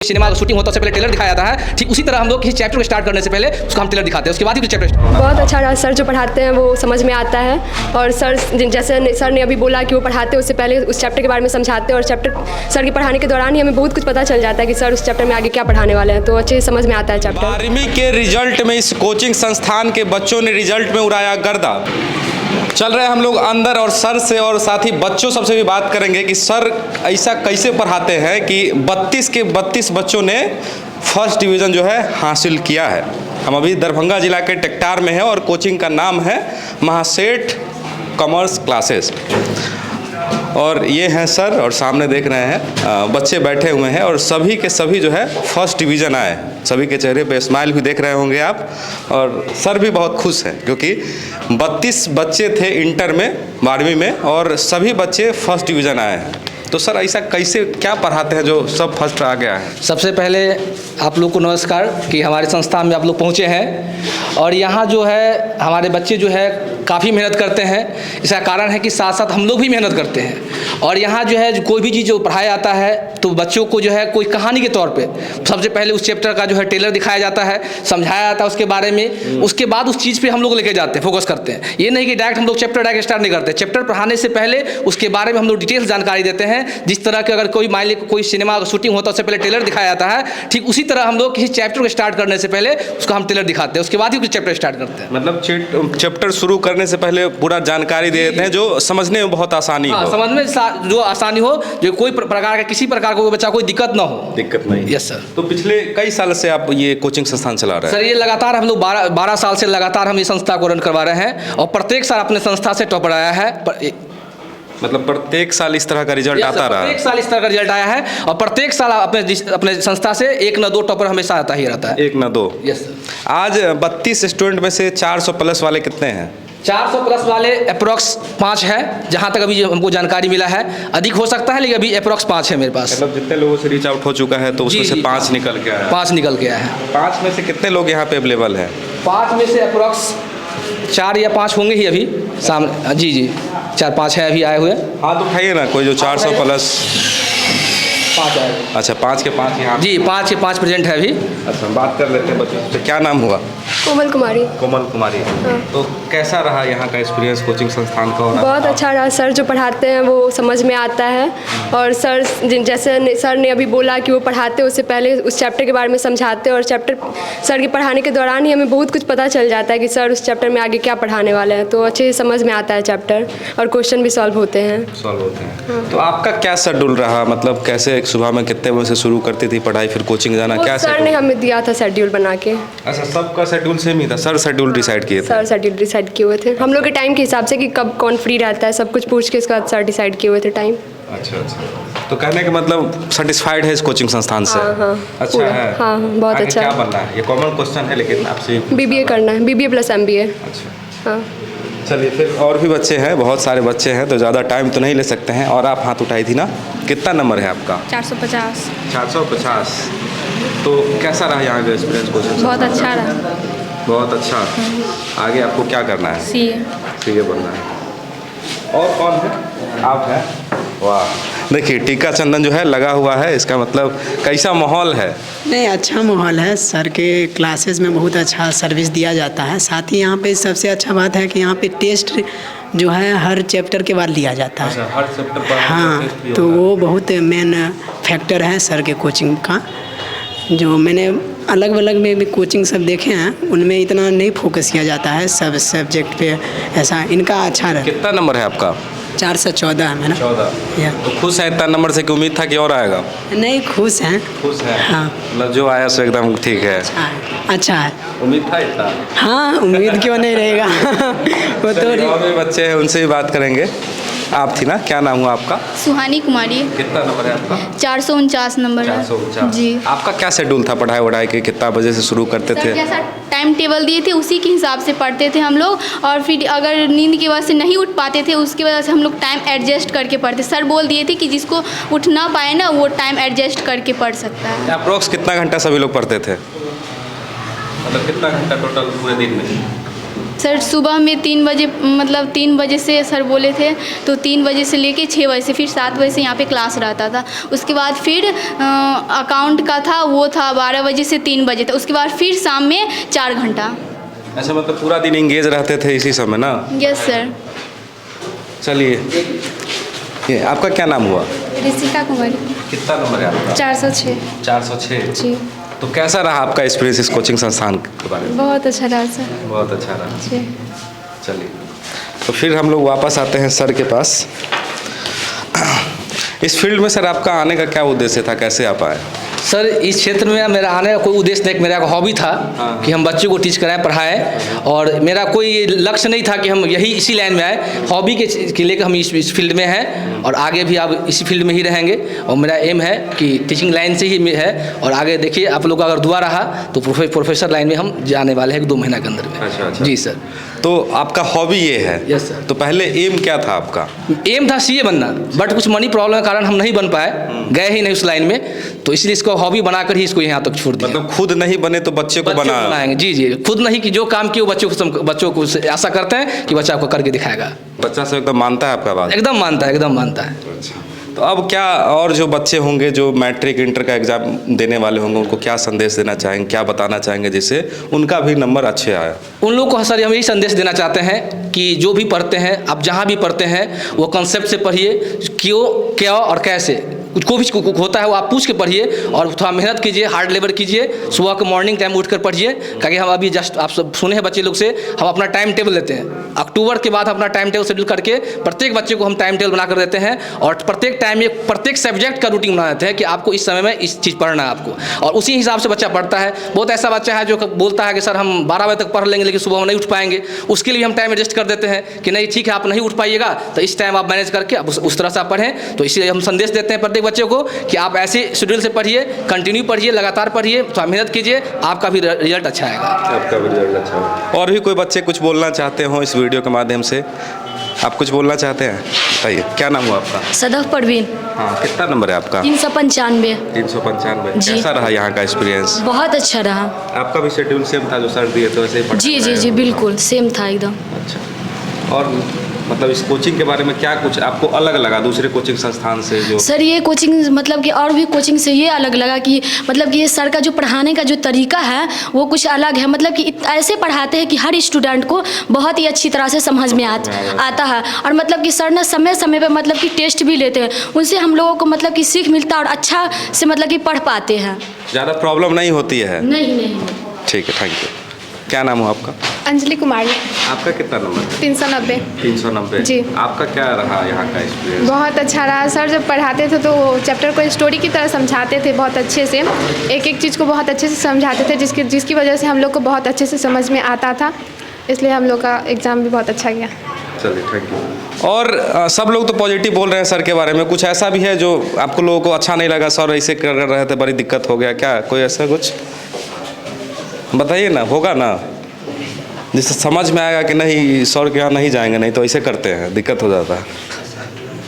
Cinema का shooting होता है उससे पहले ट्रेलर दिखाया जाता है, ठीक उसी तरह हम लोग किसी चैप्टर को स्टार्ट करने से पहले उसका हम ट्रेलर दिखाते हैं, उसके बाद ही कुछ चैप्टर। बहुत अच्छा रहा, सर जो पढ़ाते हैं वो समझ में आता है। और सर जैसे सर ने अभी बोला कि वो पढ़ाते हैं उससे पहले उस चैप्टर के बारे में समझाते हैं, और चैप्टर सर के पढ़ाने के दौरान ही हमें बहुत कुछ पता चल जाता है कि सर उस चैप्टर में आगे क्या पढ़ाने वाले हैं, तो अच्छे से समझ में आता है चैप्टर। 12वीं के रिजल्ट में इस कोचिंग संस्थान के बच्चों ने रिजल्ट में उड़ाया गर्दा। चल रहे हम लोग अंदर और सर से और साथ ही बच्चों सबसे भी बात करेंगे कि सर ऐसा कैसे पढ़ाते हैं कि 32 के 32 बच्चों ने फर्स्ट डिवीज़न जो है हासिल किया है। हम अभी दरभंगा जिला के टेक्टार में हैं और कोचिंग का नाम है महासेठ कॉमर्स क्लासेस। और ये हैं सर और सामने देख रहे हैं बच्चे बैठे हुए हैं और सभी के सभी जो है फर्स्ट डिवीज़न आए। सभी के चेहरे पे स्माइल भी देख रहे होंगे आप, और सर भी बहुत खुश हैं क्योंकि 32 बच्चे थे इंटर में 12वीं में और सभी बच्चे फर्स्ट डिवीज़न आए हैं। तो सर ऐसा कैसे क्या पढ़ाते हैं जो सब फर्स्ट आ गया है? सबसे पहले आप लोग को नमस्कार कि हमारे संस्थान में आप लोग पहुँचे हैं और यहाँ जो है हमारे बच्चे जो है काफ़ी मेहनत करते हैं। इसका कारण है कि साथ साथ हम लोग भी मेहनत करते हैं और यहाँ जो है कोई भी चीज़ जो पढ़ाया जाता है तो बच्चों को जो है कोई कहानी के तौर पे सबसे पहले उस चैप्टर का जो है ट्रेलर दिखाया जाता है, समझाया जाता है उसके बारे में, उसके बाद उस चीज़ पे हम लोग लेके जाते हैं, फोकस करते हैं। ये नहीं कि डायरेक्ट हम लोग चैप्टर डायरेक्ट स्टार्ट नहीं करते, चैप्टर पढ़ाने से पहले उसके बारे में हम लोग डिटेल्स जानकारी देते हैं। जिस तरह के अगर कोई मान लीजिए कोई सिनेमा का शूटिंग होता है उससे पहले ट्रेलर दिखाया जाता है, ठीक उसी तरह हम लोग किसी चैप्टर को स्टार्ट करने से पहले उसका हम ट्रेलर दिखाते हैं, उसके बाद ही कुछ चैप्टर स्टार्ट करते हैं। मतलब चैप्टर शुरू करने से पहले पूरा जानकारी दे देते हैं जो समझने में बहुत आसानी हो। समझ में जो आसानी हो, जो कोई प्रकार का किसी प्रकार का कोई बच्चा कोई दिक्कत ना हो। दिक्कत नहीं। Yes sir. तो पिछले कई साल से आप ये कोचिंग संस्थान चला रहे हैं? सर ये लगातार हम लोग 12 साल से लगातार हम ये संस्था को रन करवा रहे हैं और प्रत्येक साल अपने संस्था से टॉपर आया है। मतलब प्रत्येक साल इस तरह का रिजल्ट आता रहा है? प्रत्येक साल इस तरह का रिजल्ट आया है और प्रत्येक साल अपने संस्था से 1 न 2 टॉपर हमेशा आता ही रहता है। 1 न 2? Yes sir. आज 32 स्टूडेंट में से 400 प्लस वाले कितने हैं? 400 प्लस वाले अप्रोक्स 5 है, जहाँ तक अभी हमको जानकारी मिला है। अधिक हो सकता है लेकिन अभी अप्रोक्स 5 है मेरे पास। मतलब जितने लोगों से रीच आउट हो चुका है तो उसमें से 5 निकल के आया है? 5 निकल के आया है। 5 में से कितने लोग यहाँ पे अवेलेबल हैं? 5 में से अप्रोक्स 4 या 5 होंगे ही अभी सामने। जी 4-5 है अभी आए हुए। हाँ तो उठाइए ना कोई जो 400 प्लस 5 आए। अच्छा 5 के 5 यहाँ? जी 5 के 5 प्रेजेंट है अभी। अच्छा बात कर लेते हैं बच्चों से। क्या नाम हुआ? कोमल कुमारी। कोमल कुमारी। तो कैसा रहा यहाँ का एक्सपीरियंस कोचिंग संस्थान का? बहुत अच्छा रहा, सर जो पढ़ाते हैं वो समझ में आता है। और सर जैसे सर ने अभी बोला कि वो पढ़ाते हैं उससे पहले उस चैप्टर के बारे में समझाते हैं, और चैप्टर सर के पढ़ाने के दौरान ही हमें बहुत कुछ पता चल जाता है कि सर उस चैप्टर में आगे क्या पढ़ाने वाले हैं, तो अच्छे से समझ में आता है चैप्टर और क्वेश्चन भी सॉल्व होते हैं। तो आपका क्या शेड्यूल रहा? मतलब कैसे सुबह में कितने बजे से शुरू करती थी पढ़ाई, फिर कोचिंग जाना, क्या सर ने हमें दिया था शेड्यूल बना के। अच्छा सबका शेड्यूल सेम ही था? सर शेड्यूल डिसाइड किए थे? सर शेड्यूल डिसाइड किए हुए थे हम लोग के टाइम के हिसाब से कि कब कौन फ्री रहता है, सब कुछ पूछ के इसके बाद सर डिसाइड किए हुए थे टाइम। अच्छा तो कहने का मतलब सेटिस्फाइड है इस कोचिंग संस्थान से? हाँ अच्छा है। हाँ बहुत आगे अच्छा। क्या बनना है? ये कॉमन क्वेश्चन है लेकिन आपसे BBA करना है, BBA प्लस MBA। अच्छा हाँ चलिए फिर और भी बच्चे हैं, बहुत सारे बच्चे हैं तो ज़्यादा टाइम तो नहीं ले सकते हैं। और आप हाथ उठाई थी ना, कितना नंबर है आपका? 450। 450। तो कैसा रहा यहाँ का एक्सपीरियंस कोचिंग? बहुत अच्छा रहा। बहुत अच्छा। आगे आपको क्या करना है? CA बनना है। और कौन है? आप हैं? वाह देखिए टीका चंदन जो है लगा हुआ है, इसका मतलब कैसा माहौल है? नहीं अच्छा माहौल है, सर के क्लासेस में बहुत अच्छा सर्विस दिया जाता है। साथ ही यहाँ पे सबसे अच्छा बात है कि यहाँ पे टेस्ट जो है हर चैप्टर के बाद लिया जाता है। अच्छा, हर चैप्टर पर हाँ तो वो बहुत मेन फैक्टर है सर के कोचिंग का। जो मैंने अलग अलग में भी कोचिंग सब देखे हैं उनमें इतना नहीं फोकस किया जाता है सब सब्जेक्ट पे, ऐसा इनका अच्छा रहा। कितना नंबर है आपका? 414 है मेरा। 14। तो खुश है इतना नंबर से कि उम्मीद था कि और आएगा? नहीं खुश हैं। खुश है? हाँ मतलब जो आया सो एकदम ठीक है। अच्छा है। उम्मीद था इतना? हाँ उम्मीद क्यों नहीं रहेगा। वो तो और भी बच्चे हैं उनसे भी बात करेंगे। आप थी ना, क्या नाम हुआ आपका? सुहानी कुमारी। कितना नंबर है आपका? 449 नंबर है। 449। जी। आपका क्या शेड्यूल था पढ़ाई वढ़ाई के? कितना बजे से शुरू करते थे? सर जैसा टाइम टेबल दिए थे उसी के हिसाब से पढ़ते थे हम लोग, और फिर अगर नींद की वजह से नहीं उठ पाते थे उसकी वजह से हम लोग टाइम एडजस्ट करके पढ़ते। सर बोल दिए थे कि जिसको उठ ना पाए ना वो टाइम एडजस्ट करके पढ़ सकता है। अप्रोक्स कितना घंटा सभी लोग पढ़ते थे? मतलब कितना घंटा टोटल पूरे दिन में? सर सुबह में 3 बजे मतलब 3 बजे से सर बोले थे, तो 3 बजे से लेके 6 बजे से फिर 7 बजे से यहाँ पे क्लास रहता था। उसके बाद फिर अकाउंट का था, वो था 12 बजे से 3 बजे तक। उसके बाद फिर शाम में 4 घंटा। अच्छा, मतलब पूरा दिन इंगेज रहते थे इसी समय ना? Yes sir. चलिए, ये आपका क्या नाम हुआ? ऋषिका कुमारी। कितना नंबर है आपका? 406। 406। जी, तो कैसा रहा आपका एक्सपीरियंस इस कोचिंग संस्थान के बारे में? बहुत अच्छा रहा सर। बहुत अच्छा रहा। जी। चलिए, तो फिर हम लोग वापस आते हैं सर के पास। इस फील्ड में सर आपका आने का क्या उद्देश्य था, कैसे आप आए? सर इस क्षेत्र में मेरा आने का कोई उद्देश्य नहीं, मेरा एक हॉबी था कि हम बच्चों को टीच कराएं, पढ़ाएं, और मेरा कोई लक्ष्य नहीं था कि हम यही इसी लाइन में आए। हॉबी के लेकर हम इस फील्ड में हैं और आगे भी आप इसी फील्ड में ही रहेंगे। और मेरा एम है कि टीचिंग लाइन से ही है, और आगे देखिए आप लोग का अगर दुआ रहा तो प्रोफेसर लाइन में हम जाने वाले हैं 2 महीना के अंदर में। अच्छा। जी सर। तो आपका हॉबी ये है? Yes sir. तो पहले एम क्या था आपका? एम था सीए बनना, बट कुछ मनी प्रॉब्लम के कारण हम नहीं बन पाए, गए ही नहीं उस लाइन में, तो इसलिए इसको हॉबी बनाकर ही इसको यहाँ तक छोड़ दिया। मतलब खुद नहीं बने तो बच्चे को बनाएंगे। जी, खुद नहीं कि जो काम किए वो बच्चों को आशा करते हैं कि बच्चा आपको करके दिखाएगा। बच्चा से एकदम मानता है आपका बात? एकदम मानता है, एकदम मानता है। अच्छा, तो अब क्या और जो बच्चे होंगे जो मैट्रिक इंटर का एग्जाम देने वाले होंगे, उनको क्या संदेश देना चाहेंगे, क्या बताना चाहेंगे जिससे उनका भी नंबर अच्छे आए? उन लोग को सर हम यही संदेश देना चाहते हैं कि जो भी पढ़ते हैं, आप जहाँ भी पढ़ते हैं वो कंसेप्ट से पढ़िए, क्यों, क्या और कैसे, को भी होता है वो आप पूछ के पढ़िए, और थोड़ा मेहनत कीजिए, हार्ड लेबर कीजिए, सुबह के मॉर्निंग टाइम उठकर पढ़िए। क्योंकि हम अभी जस्ट आप सब सुने हैं बच्चे लोग से, हम अपना टाइम टेबल लेते हैं, अक्टूबर के बाद अपना टाइम टेबल शेड्यूल करके प्रत्येक बच्चे को हम टाइम टेबल बना कर देते हैं, और प्रत्येक टाइम में प्रत्येक सब्जेक्ट का रूटीन बना देते हैं कि आपको इस समय में इस चीज़ पढ़ना है आपको, और उसी हिसाब से बच्चा पढ़ता है। बहुत ऐसा बच्चा है जो बोलता है कि सर हम 12 बजे तक पढ़ लेंगे लेकिन सुबह नहीं उठ पाएंगे, उसके लिए हम टाइम एडजस्ट कर देते हैं कि नहीं ठीक है आप नहीं उठ पाइएगा तो इस टाइम आप मैनेज करके आप उस तरह से आप पढ़ें। तो इसलिए हम संदेश देते हैं प्रत्येक बच्चे को कि आप ऐसे शेड्यूल से पढ़िए, कंटिन्यू पढ़िए, लगातार पढ़िए, थोड़ा मेहनत कीजिए, आपका भी रिजल्ट अच्छा आएगा। आपका भी रिजल्ट अच्छा होगा। और भी कोई बच्चे कुछ बोलना चाहते हो इस वीडियो के माध्यम से? आप कुछ बोलना चाहते हैं? बताइए, क्या नाम हुआ आपका? सदफ परवीन। हाँ, कितना नंबर है आपका? 395। 395। जी। कैसा रहा यहाँ का एक्सपीरियंस? बहुत अच्छा रहा। आपका भी शेड्यूल सेम था जो सर दिए तो वैसे ही? जी बिल्कुल सेम था एकदम। अच्छा, और मतलब इस कोचिंग के बारे में क्या कुछ आपको अलग लगा दूसरे कोचिंग संस्थान से? जो सर ये कोचिंग मतलब कि और भी कोचिंग से ये अलग लगा कि मतलब कि ये सर का जो पढ़ाने का जो तरीका है वो कुछ अलग है। मतलब कि ऐसे पढ़ाते हैं कि हर स्टूडेंट को बहुत ही अच्छी तरह से समझ में आता है। और मतलब कि सर ने समय समय पे मतलब कि टेस्ट भी लेते हैं, उनसे हम लोगों को मतलब कि सीख मिलता है और अच्छा से मतलब कि पढ़ पाते हैं। ज़्यादा प्रॉब्लम नहीं होती है? नहीं। ठीक है, थैंक यू। क्या नाम हो आपका? अंजलि कुमारी। आपका कितना नंबर? 390। 390। जी। आपका क्या रहा यहाँ का एक्सपीरियंस? बहुत अच्छा रहा सर, जब पढ़ाते थे तो चैप्टर को स्टोरी की तरह समझाते थे, बहुत अच्छे से एक एक चीज़ को बहुत अच्छे से समझाते थे, जिसकी वजह से हम लोग को बहुत अच्छे से समझ में आता था, इसलिए हम लोग का एग्ज़ाम भी बहुत अच्छा गया। चलिए, थैंक यू। और सब लोग तो पॉजिटिव बोल रहे हैं सर के बारे में, कुछ ऐसा भी है जो आपको लोगों को अच्छा नहीं लगा, सर ऐसे कर रहे थे बड़ी दिक्कत हो गया, क्या कोई ऐसा कुछ बताइए ना, होगा ना जिससे समझ में आएगा कि नहीं सर के यहाँ नहीं जाएंगे, नहीं तो ऐसे करते हैं दिक्कत हो जाता है,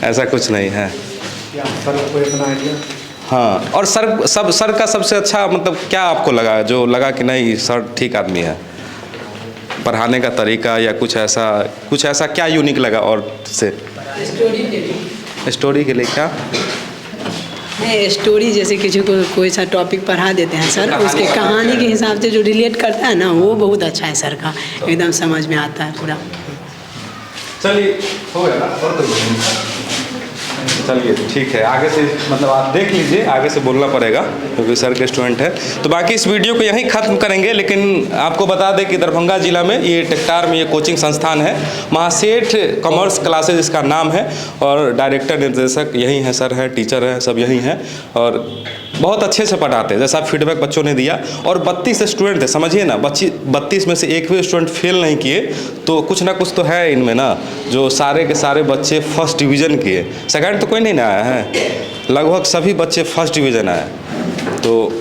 ऐसा कुछ नहीं है? हाँ, और सर का सबसे अच्छा मतलब क्या आपको लगा, जो लगा कि नहीं सर ठीक आदमी है, पढ़ाने का तरीका या कुछ ऐसा क्या यूनिक लगा? और से स्टोरी के लिए क्या? स्टोरी जैसे किसी को कोई सा टॉपिक पढ़ा देते हैं सर, उसके कहानी के हिसाब से जो रिलेट करता है ना, वो बहुत अच्छा है सर का, एकदम समझ में आता है पूरा। चलिए, हो गया ना? और तो चलिए ठीक है, आगे से मतलब आप देख लीजिए, आगे से बोलना पड़ेगा क्योंकि सर के स्टूडेंट है। तो बाकी इस वीडियो को यहीं ख़त्म करेंगे, लेकिन आपको बता दें कि दरभंगा जिला में ये टेक्टार में ये कोचिंग संस्थान है, महासेठ कॉमर्स क्लासेज इसका नाम है, और डायरेक्टर निर्देशक यही हैं, सर हैं, टीचर हैं, सब यही हैं, और बहुत अच्छे से पढ़ाते हैं जैसा फीडबैक बच्चों ने दिया। और 32 स्टूडेंट थे, समझिए ना, 32 में से एक भी स्टूडेंट फेल नहीं किए, तो कुछ ना कुछ तो है इनमें ना, जो सारे के सारे बच्चे फर्स्ट डिवीज़न किए, सेकंड तो कोई नहीं ना आया है, लगभग सभी बच्चे फर्स्ट डिवीज़न आए। तो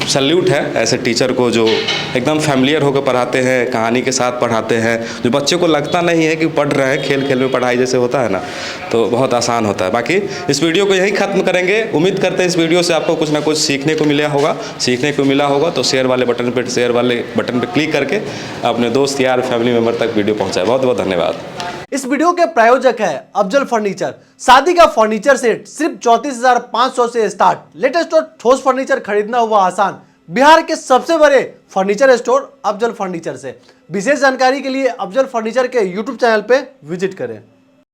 सल्यूट है ऐसे टीचर को जो एकदम फैमिलियर होकर पढ़ाते हैं, कहानी के साथ पढ़ाते हैं, जो बच्चों को लगता नहीं है कि पढ़ रहे हैं, खेल खेल में पढ़ाई जैसे होता है ना, तो बहुत आसान होता है। बाकी इस वीडियो को यहीं ख़त्म करेंगे। उम्मीद करते हैं इस वीडियो से आपको कुछ ना कुछ सीखने को मिला होगा। तो शेयर वाले बटन पर क्लिक करके अपने दोस्त यार फैमिली मेम्बर तक वीडियो पहुँचाए। बहुत बहुत धन्यवाद। इस वीडियो के प्रायोजक है अफजल फर्नीचर। शादी का फर्नीचर सेट सिर्फ 34,500 से स्टार्ट। लेटेस्ट और ठोस फर्नीचर खरीदना हुआ आसान। बिहार के सबसे बड़े फर्नीचर स्टोर अफजल फर्नीचर से। विशेष जानकारी के लिए अफजल फर्नीचर के यूट्यूब चैनल पे विजिट करें।